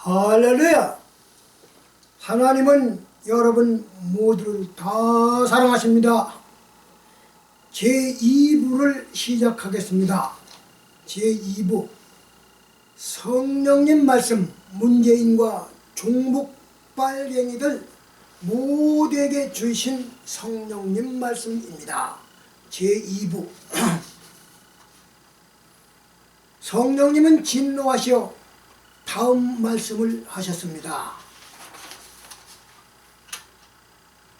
할렐루야! 하나님은 여러분 모두를 다 사랑하십니다. 제2부를 시작하겠습니다. 제2부 성령님 말씀, 문재인과 종북 빨갱이들 모두에게 주신 성령님 말씀입니다. 제2부 성령님은 진노하시어 다음 말씀을 하셨습니다.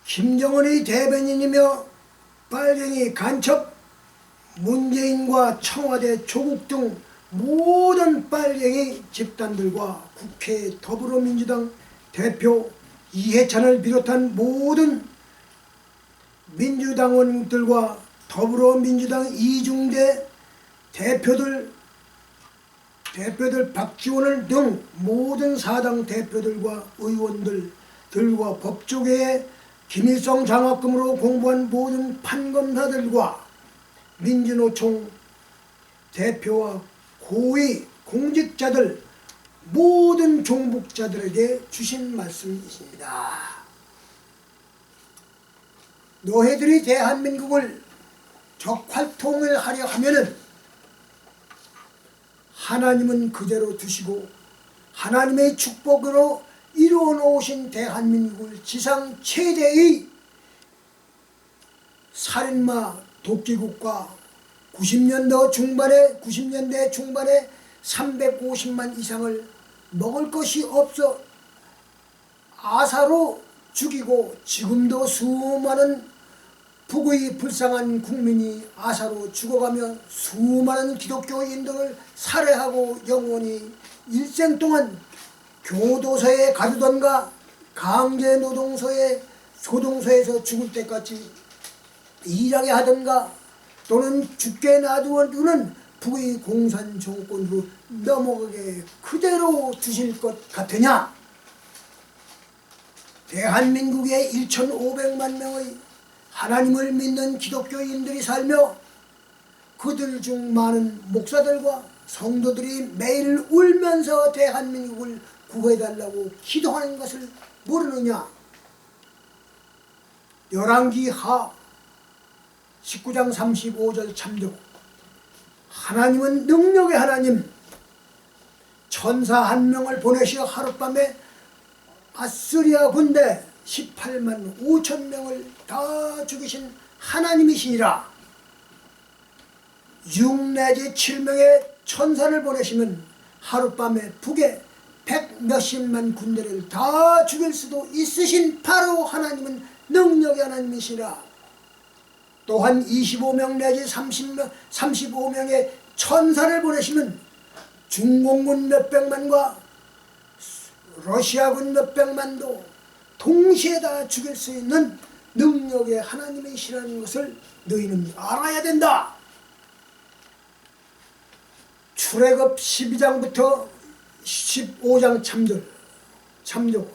김정은의 대변인이며 빨갱이 간첩, 문재인과 청와대 조국 등 모든 빨갱이 집단들과 국회 더불어민주당 대표 이해찬을 비롯한 모든 민주당원들과 더불어민주당 이중대 대표들 박지원을 등 모든 사당 대표들과 의원들과 법조계의 김일성 장학금으로 공부한 모든 판검사들과 민주노총 대표와 고위 공직자들 모든 종북자들에게 주신 말씀이십니다. 너희들이 대한민국을 적활통을 하려 하면은 하나님은 그대로 두시고 하나님의 축복으로 이루어 놓으신 대한민국을 지상 최대의 살인마 독재국가 90년대 중반에 350만 이상을 먹을 것이 없어 아사로 죽이고 지금도 수많은 북의 불쌍한 국민이 아사로 죽어가며 수많은 기독교인들을 살해하고 영원히 일생 동안 교도소에 가두던가 강제노동소에 소동소에서 죽을 때까지 일하게 하던가 또는 죽게 놔두는 북의 공산 정권으로 넘어가게 그대로 두실 것 같으냐? 대한민국의 1,500만 명의 하나님을 믿는 기독교인들이 살며 그들 중 많은 목사들과 성도들이 매일 울면서 대한민국을 구해달라고 기도하는 것을 모르느냐? 열왕기하 19장 35절 참조. 하나님은 능력의 하나님, 천사 한 명을 보내시어 하룻밤에 아스리아 군대 18만 5천 명을 다 죽이신 하나님이시니라. 6 내지 7명의 천사를 보내시면 하룻밤에 북에 100 몇십만 군대를 다 죽일 수도 있으신 바로 하나님은 능력의 하나님이시라. 또한 25명 내지 35명의 천사를 보내시면 중공군 몇백만과 러시아군 몇백만도 동시에 다 죽일 수 있는 능력의 하나님이시라는 것을 너희는 알아야 된다. 출애굽 12장부터 15장 참조.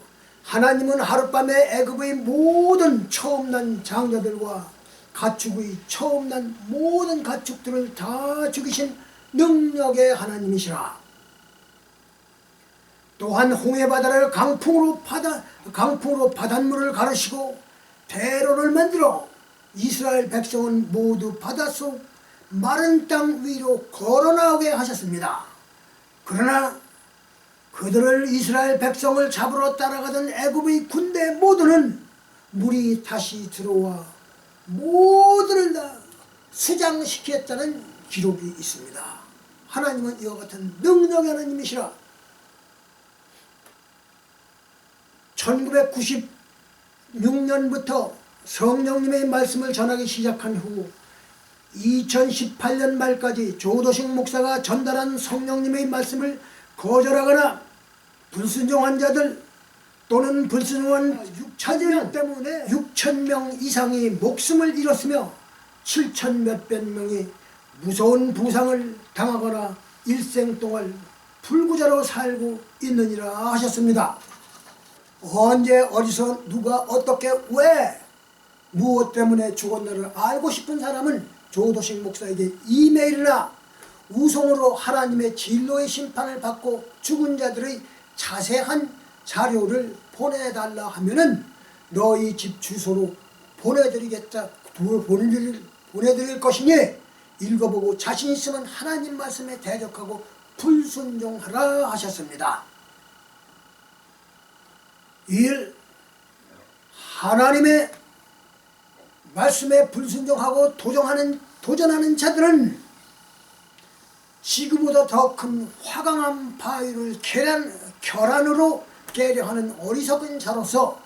하나님은 하룻밤에 애굽의 모든 처음 난 장자들과 가축의 처음 난 모든 가축들을 다 죽이신 능력의 하나님이시라. 또한 홍해바다를 강풍으로 바닷물을 가르시고 대로를 만들어 이스라엘 백성은 모두 바닷속 마른 땅 위로 걸어나오게 하셨습니다. 그러나 그들을 이스라엘 백성을 잡으러 따라가던 애굽의 군대 모두는 물이 다시 들어와 모두를 다 수장시켰다는 기록이 있습니다. 하나님은 이와 같은 능력의 하나님이시라. 1996년부터 성령님의 말씀을 전하기 시작한 후 2018년 말까지 조도식 목사가 전달한 성령님의 말씀을 거절하거나 불순종한 자들 또는 불순종한 자들 때문에 6,000명 이상이 목숨을 잃었으며 7,000 몇백 명이 무서운 부상을 당하거나 일생 동안 불구자로 살고 있느니라 하셨습니다. 언제 어디서 누가 어떻게 왜 무엇 때문에 죽었나를 알고 싶은 사람은 조도식 목사에게 이메일이나 우송으로 하나님의 진노의 심판을 받고 죽은 자들의 자세한 자료를 보내달라 하면은 너희 집 주소로 보내드릴 것이니 읽어보고 자신 있으면 하나님 말씀에 대적하고 불순종하라 하셨습니다. 1. 하나님의 말씀에 불순종하고 도전하는 자들은 지구보다 더 큰 화강한 바위를 계란으로 깨려하는 어리석은 자로서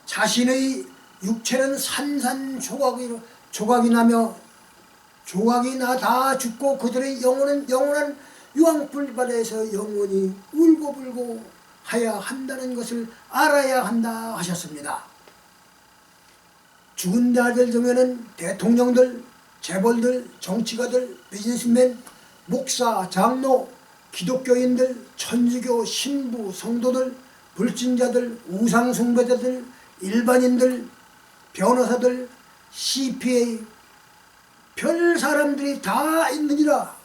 자신의 육체는 조각이 나 다 죽고 그들의 영혼은 영원한 유황불바다에서 영원히 울고불고 하야 한다는 것을 알아야 한다 하셨습니다. 죽은 자들 중에는 대통령들, 재벌들, 정치가들, 비즈니스맨, 목사, 장로, 기독교인들, 천주교, 신부, 성도들, 불신자들, 우상숭배자들, 일반인들, 변호사들, CPA, 별 사람들이 다 있느니라.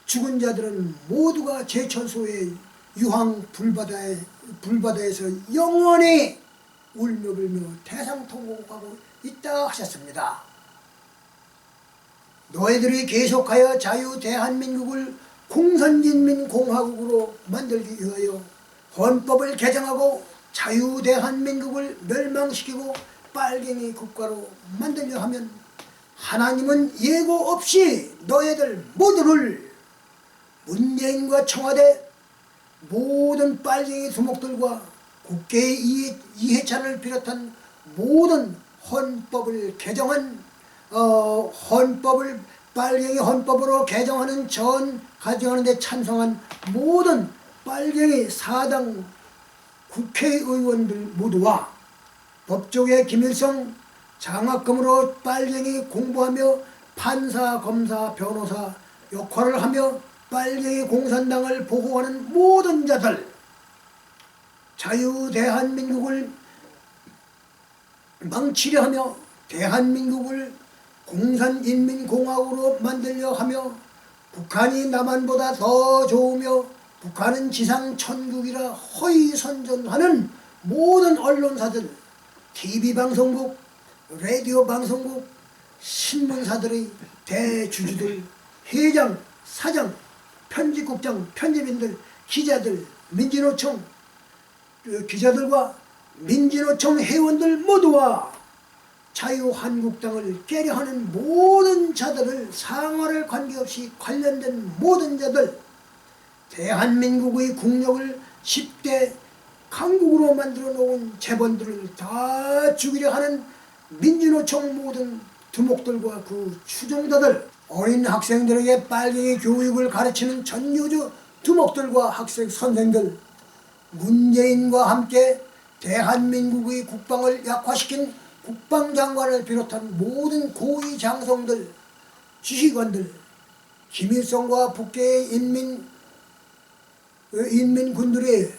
죽은 자들은 모두가 제천소의 유황 불바다에서 영원히 울며 불며 대상통곡하고 있다 하셨습니다. 너희들이 계속하여 자유 대한민국을 공산인민공화국으로 만들기 위하여 헌법을 개정하고 자유 대한민국을 멸망시키고 빨갱이 국가로 만들려 하면 하나님은 예고 없이 너희들 모두를 문재인과 청와대 모든 빨갱이 두목들과 국회의 이해찬을 비롯한 모든 헌법을 개정한 빨갱이 헌법으로 개정하는 가정하는 데 찬성한 모든 빨갱이 사당 국회의원들 모두와 법조계 김일성 장학금으로 빨갱이 공부하며 판사, 검사, 변호사 역할을 하며 빨갱이 공산당을 보호하는 모든 자들, 자유 대한민국을 망치려 하며 대한민국을 공산인민공화국으로 만들려 하며 북한이 남한보다 더 좋으며 북한은 지상 천국이라 허위선전하는 모든 언론사들, TV방송국, 라디오 방송국, 신문사들의 대주주들, 회장, 사장, 편집국장, 편집인들, 기자들, 민주노총 기자들과 민주노총 회원들 모두와 자유한국당을 깨려하는 모든 자들을 상하를 관계없이 관련된 모든 자들, 대한민국의 국력을 10대 강국으로 만들어 놓은 재벌들을 다 죽이려 하는 민주노총 모든 두목들과 그 추종자들, 어린 학생들에게 빨갱이 교육을 가르치는 전교조 두목들과 학생 선생들, 문재인과 함께 대한민국의 국방을 약화시킨 국방장관을 비롯한 모든 고위 장성들, 지휘관들, 김일성과 북계의 인민군들이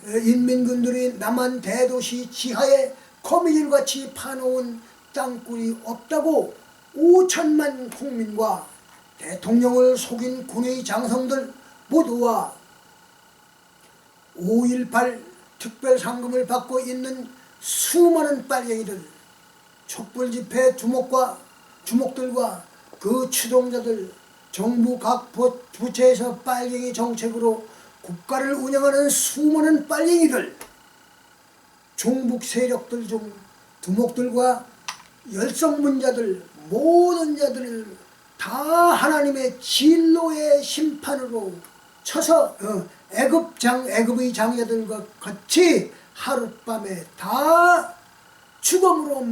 남한 대도시 지하에 거미줄같이 파놓은 땅굴이 없다고 5천만 국민과 대통령을 속인 군의 장성들 모두와 5.18 특별상금을 받고 있는 수많은 빨갱이들, 촛불집회 주목들과 그 추동자들, 정부 각 부처에서 빨갱이 정책으로 국가를 운영하는 수많은 빨갱이들, 종북 세력들 중 두목들과 열성문자들, 모든 자들을 다 하나님의 진노의 심판으로 쳐서 애굽의 장자들과 같이 하룻밤에 다 죽음으로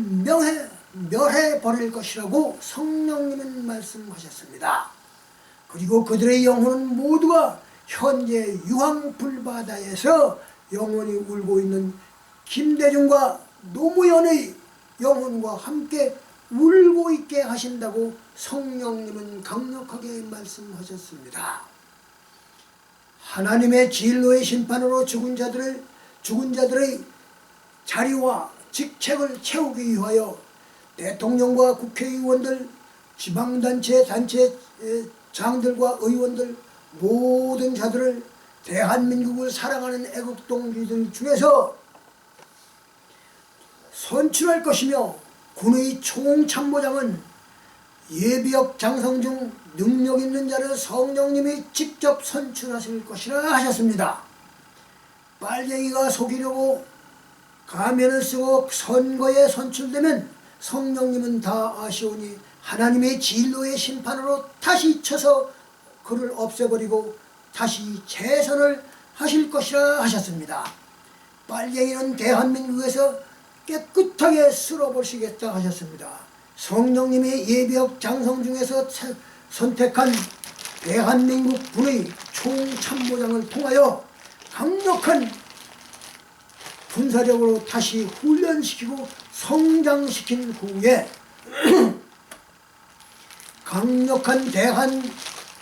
멸해버릴 것이라고 성령님은 말씀하셨습니다. 그리고 그들의 영혼은 모두가 현재 유황불바다에서 영원히 울고 있는 김대중과 노무현의 영혼과 함께 울고 있게 하신다고 성령님은 강력하게 말씀하셨습니다. 하나님의 진노의 심판으로 죽은 자들의 자리와 직책을 채우기 위하여 대통령과 국회의원들, 지방단체 장들과 의원들 모든 자들을 대한민국을 사랑하는 애국동지들 중에서 선출할 것이며 군의 총참모장은 예비역 장성중 능력 있는 자를 성령님이 직접 선출하실 것이라 하셨습니다. 빨갱이가 속이려고 가면을 쓰고 선거에 선출되면 성령님은 다 아시오니 하나님의 진노의 심판으로 다시 쳐서 그를 없애버리고 다시 재선을 하실 것이라 하셨습니다. 빨갱이는 대한민국에서 깨끗하게 쓸어버리시겠다 하셨습니다. 성령님의 예비역 장성중에서 선택한 대한민국 군의 총참모장을 통하여 강력한 군사력으로 다시 훈련시키고 성장시킨 후에 강력한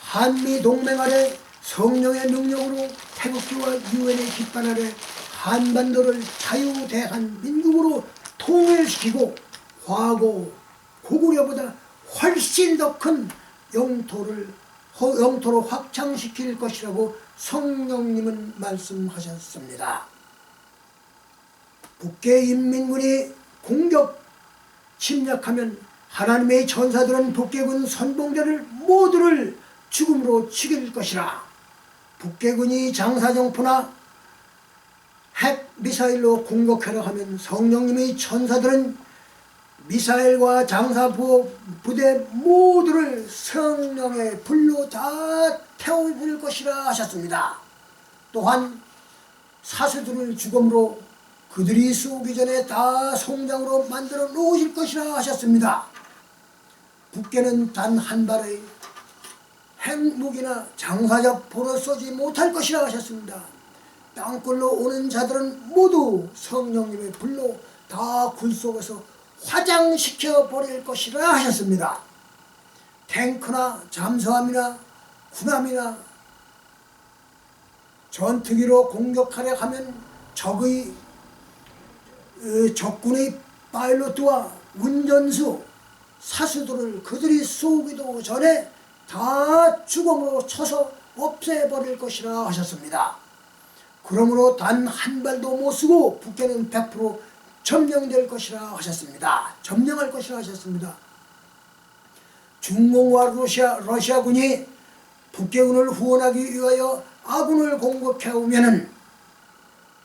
한미 동맹 아래 성령의 능력으로 태극기와 유엔의 깃발 아래 한반도를 자유대한민국으로 통일시키고 과거 고구려보다 훨씬 더 큰 영토로 확장시킬 것이라고 성령님은 말씀하셨습니다. 북계인민군이 공격 침략하면 하나님의 전사들은 북계군 선봉대를 모두를 죽음으로 죽일 것이라. 북계군이 장사정포나 핵미사일로 공격하려 하면 성령님의 천사들은 미사일과 장사부대 모두를 성령의 불로 다 태워줄 것이라 하셨습니다. 또한 사수들을 죽음으로 그들이 쏘기 전에 다 송장으로 만들어 놓으실 것이라 하셨습니다. 북계는 단 한 발의 핵무기나 장사자포로 쏘지 못할 것이라 하셨습니다. 땅굴로 오는 자들은 모두 성령님의 불로 다 굴 속에서 화장시켜 버릴 것이라 하셨습니다. 탱크나 잠수함이나 군함이나 전투기로 공격하려 하면 적군의 파일럿과 운전수, 사수들을 그들이 쏘기도 전에 다 주검으로 쳐서 없애버릴 것이라 하셨습니다. 그러므로 단 한 발도 못 쓰고 북계는 100% 점령될 것이라 하셨습니다. 점령할 것이라 하셨습니다. 중공과 러시아군이 북계군을 후원하기 위하여 아군을 공격해 오면은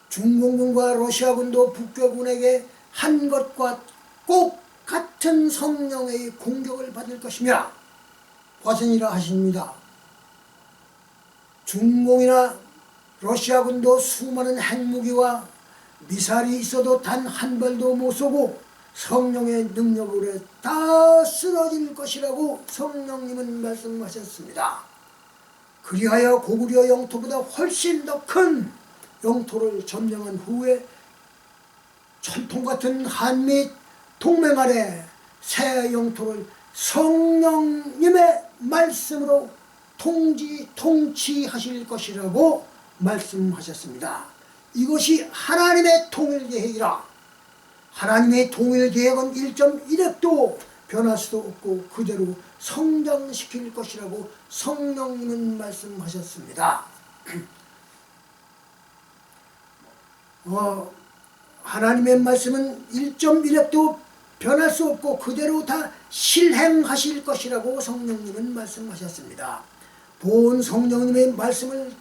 중공군과 러시아군도 북계군에게 한 것과 꼭 같은 성령의 공격을 받을 것이며 화선이라 하십니다. 중공이나 러시아군도 수많은 핵무기와 미사일이 있어도 단 한 발도 못 쏘고 성령의 능력으로 다 쓰러질 것이라고 성령님은 말씀하셨습니다. 그리하여 고구려 영토보다 훨씬 더 큰 영토를 점령한 후에 천통같은 한미 동맹 아래 새 영토를 성령님의 말씀으로 통치하실 것이라고 말씀하셨습니다. 이것이 하나님의 통일계획이라. 하나님의 통일계획은 1.1핵도 변할 수도 없고 그대로 성장시킬 것이라고 성령님은 말씀하셨습니다. 하나님의 말씀은 1.1핵도 변할 수 없고 그대로 다 실행하실 것이라고 성령님은 말씀하셨습니다. 본 성령님의 말씀을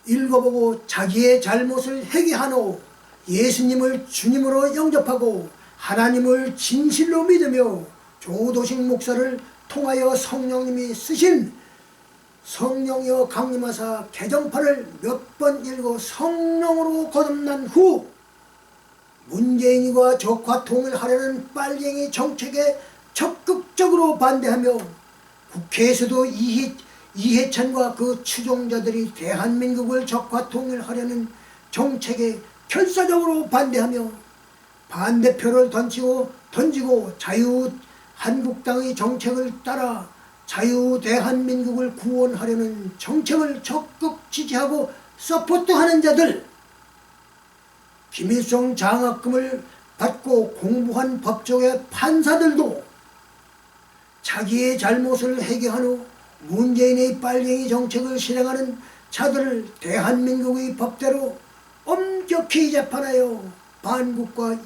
읽어보고 자기의 잘못을 회개한 후 예수님을 주님으로 영접하고 하나님을 진실로 믿으며 조도식 목사를 통하여 성령님이 쓰신 성령이여 강림하사 개정판을 몇 번 읽어 성령으로 거듭난 후 문재인과 적화 통일하려는 빨갱이 정책에 적극적으로 반대하며 국회에서도 이해찬과 그 추종자들이 대한민국을 적화 통일하려는 정책에 결사적으로 반대하며 반대표를 던지고 자유한국당의 정책을 따라 자유대한민국을 구원하려는 정책을 적극 지지하고 서포트하는 자들, 김일성 장학금을 받고 공부한 법조계 판사들도 자기의 잘못을 회개한 후 문재인의 빨갱이 정책을 실행하는 자들을 대한민국의 법대로 엄격히 재판하여 반국과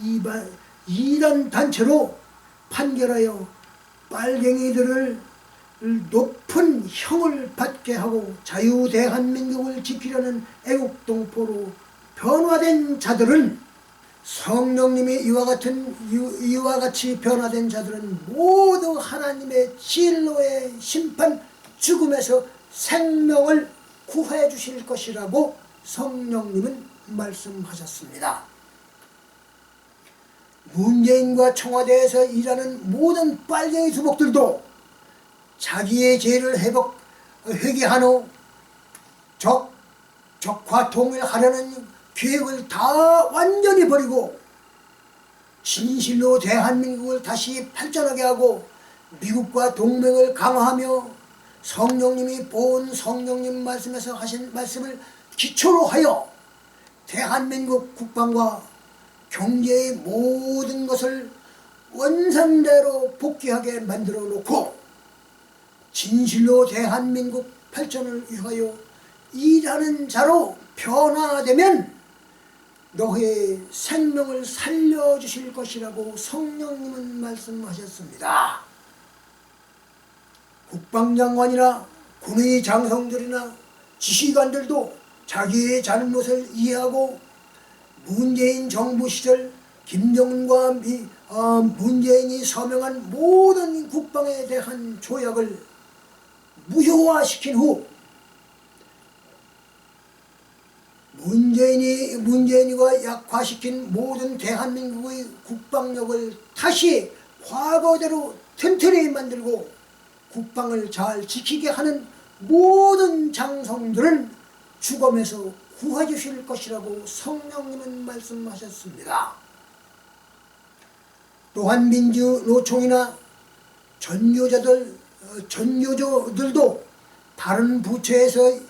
이단 단체로 판결하여 빨갱이들을 높은 형을 받게 하고 자유 대한민국을 지키려는 애국동포로 변화된 자들은, 성령님이 이와 같이 변화된 자들은 모두 하나님의 진노의 심판, 죽음에서 생명을 구해 주실 것이라고 성령님은 말씀하셨습니다. 문재인과 청와대에서 일하는 모든 빨갱이 두목들도 자기의 죄를 회개한 후 적과 통일하려는 계획을 다 완전히 버리고 진실로 대한민국을 다시 발전하게 하고 미국과 동맹을 강화하며 성령님이 본 성령님 말씀에서 하신 말씀을 기초로 하여 대한민국 국방과 경제의 모든 것을 원상대로 복귀하게 만들어 놓고 진실로 대한민국 발전을 위하여 일하는 자로 변화되면 너의 생명을 살려주실 것이라고 성령님은 말씀하셨습니다. 국방장관이나 군의 장성들이나 지휘관들도 자기의 잘못을 이해하고 문재인 정부 시절 김정은과 문재인이 서명한 모든 국방에 대한 조약을 무효화시킨 후 문재인이가 약화시킨 모든 대한민국의 국방력을 다시 과거대로 튼튼히 만들고 국방을 잘 지키게 하는 모든 장성들은 죽음에서 구해주실 것이라고 성령님은 말씀하셨습니다. 또한 민주노총이나 전교조들도 다른 부처에서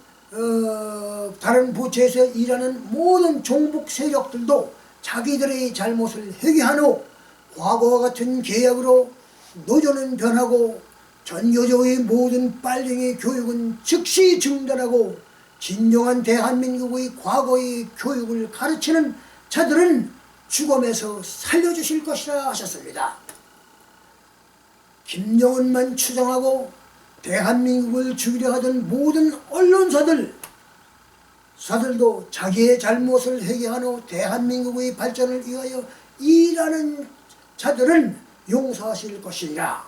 일하는 모든 종북 세력들도 자기들의 잘못을 회개한 후 과거와 같은 계약으로 노조는 변하고 전교조의 모든 빨갱이 교육은 즉시 중단하고 진정한 대한민국의 과거의 교육을 가르치는 자들은 죽음에서 살려주실 것이라 하셨습니다. 김정은만 추정하고 대한민국을 죽이려 하던 모든 언론사들도 자기의 잘못을 회개한 후 대한민국의 발전을 위하여 일하는 자들은 용서하실 것이니라.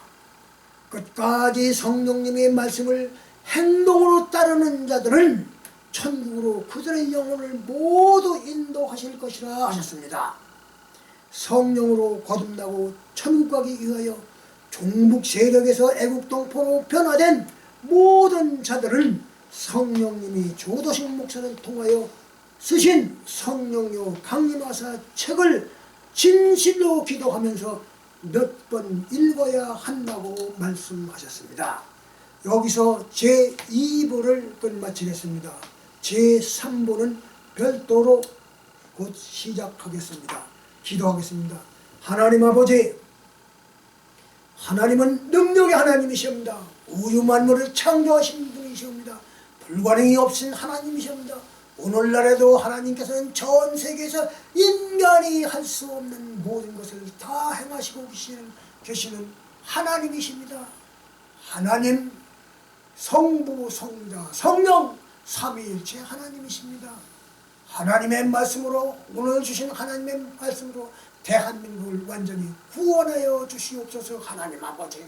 끝까지 성령님의 말씀을 행동으로 따르는 자들은 천국으로 그들의 영혼을 모두 인도하실 것이라 하셨습니다. 성령으로 거듭나고 천국 가기 위하여 종북 세력에서 애국동포로 변화된 모든 자들은 성령님이 조도식 목사를 통하여 쓰신 성령요 강림하사 책을 진실로 기도하면서 몇 번 읽어야 한다고 말씀하셨습니다. 여기서 제2부를 끝마치겠습니다. 제3부는 별도로 곧 시작하겠습니다. 기도하겠습니다. 하나님 아버지, 하나님은 능력의 하나님이십니다. 우주 만물을 창조하신 분이십니다. 불가능이 없인 하나님이십니다. 오늘날에도 하나님께서는 전 세계에서 인간이 할 수 없는 모든 것을 다 행하시고 계시는 하나님이십니다. 하나님, 성부, 성자, 성령, 삼위일체 하나님이십니다. 하나님의 말씀으로, 오늘 주신 하나님의 말씀으로 대한민국을 완전히 구원하여 주시옵소서. 하나님 아버지,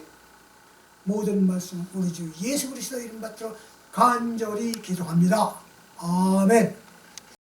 모든 말씀 우리 주 예수 그리스도 이름 받들어 간절히 기도합니다. 아멘.